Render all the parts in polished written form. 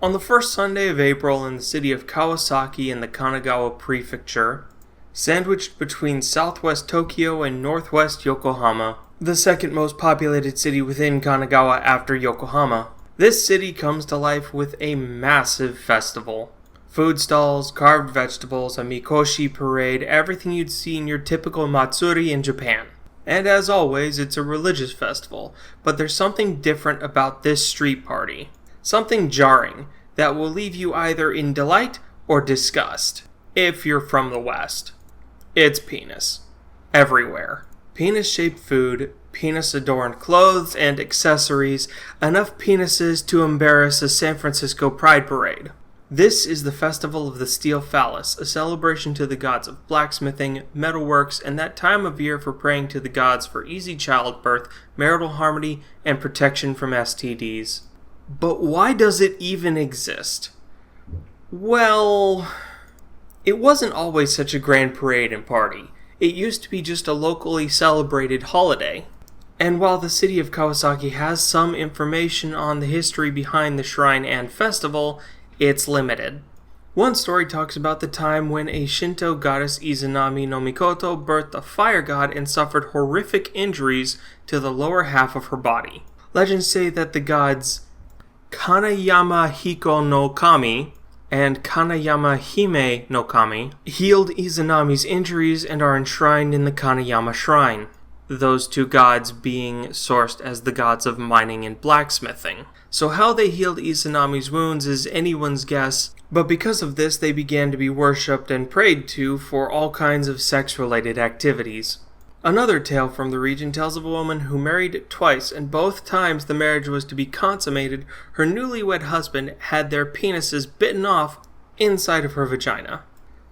On the first Sunday of April in the city of Kawasaki in the Kanagawa Prefecture, sandwiched between southwest Tokyo and northwest Yokohama, the second most populated city within Kanagawa after Yokohama, this city comes to life with a massive festival. Food stalls, carved vegetables, a mikoshi parade, everything you'd see in your typical matsuri in Japan. And as always, it's a religious festival, but there's something different about this street party. Something jarring that will leave you either in delight or disgust, if you're from the West. It's penis. Everywhere. Penis-shaped food, penis-adorned clothes and accessories, enough penises to embarrass a San Francisco Pride Parade. This is the Festival of the Steel Phallus, a celebration to the gods of blacksmithing, metalworks, and that time of year for praying to the gods for easy childbirth, marital harmony, and protection from STDs. But why does it even exist? Well, it wasn't always such a grand parade and party. It used to be just a locally celebrated holiday. And while the city of Kawasaki has some information on the history behind the shrine and festival, it's limited. One story talks about the time when a Shinto goddess Izanami no Mikoto birthed a fire god and suffered horrific injuries to the lower half of her body. Legends say that the gods Kanayama Hiko no Kami and Kanayama Hime no Kami healed Izanami's injuries and are enshrined in the Kanayama Shrine, those two gods being sourced as the gods of mining and blacksmithing. So how they healed Izanami's wounds is anyone's guess, but because of this they began to be worshipped and prayed to for all kinds of sex-related activities. Another tale from the region tells of a woman who married twice, and both times the marriage was to be consummated, her newlywed husband had their penises bitten off inside of her vagina.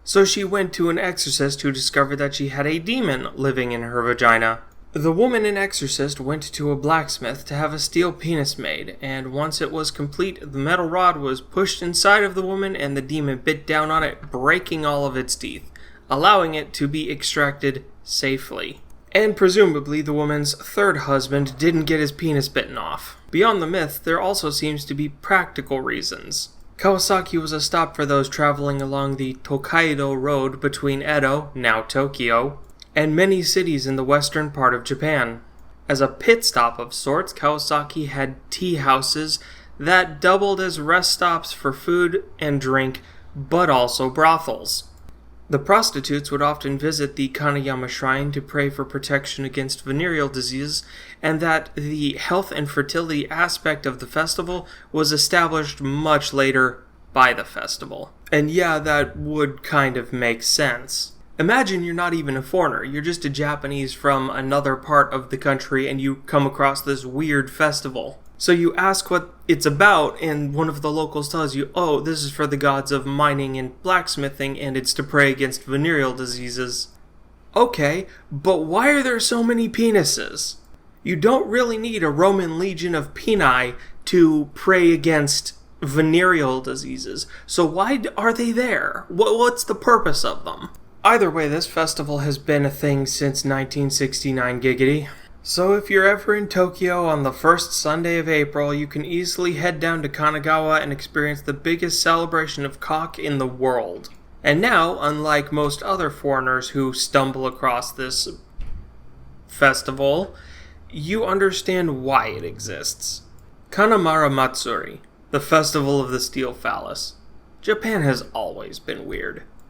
So she went to an exorcist who discovered that she had a demon living in her vagina. The woman and exorcist went to a blacksmith to have a steel penis made, and once it was complete, the metal rod was pushed inside of the woman and the demon bit down on it, breaking all of its teeth, allowing it to be extracted safely. And presumably the woman's third husband didn't get his penis bitten off. Beyond the myth, there also seems to be practical reasons. Kawasaki was a stop for those traveling along the Tokaido Road between Edo, now Tokyo, and many cities in the western part of Japan. As a pit stop of sorts, Kawasaki had tea houses that doubled as rest stops for food and drink, but also brothels. The prostitutes would often visit the Kanayama Shrine to pray for protection against venereal disease, and that the health and fertility aspect of the festival was established much later by the festival. And yeah, that would kind of make sense. Imagine you're not even a foreigner, you're just a Japanese from another part of the country and you come across this weird festival. So you ask what it's about and one of the locals tells you, oh, this is for the gods of mining and blacksmithing and it's to pray against venereal diseases. Okay, but why are there so many penises? You don't really need a Roman legion of peni to pray against venereal diseases, so why are they there? What's the purpose of them? Either way, this festival has been a thing since 1969 giggity. So if you're ever in Tokyo on the first Sunday of April, you can easily head down to Kanagawa and experience the biggest celebration of cock in the world. And now, unlike most other foreigners who stumble across this festival, you understand why it exists. Kanamara Matsuri, the Festival of the Steel Phallus. Japan has always been weird.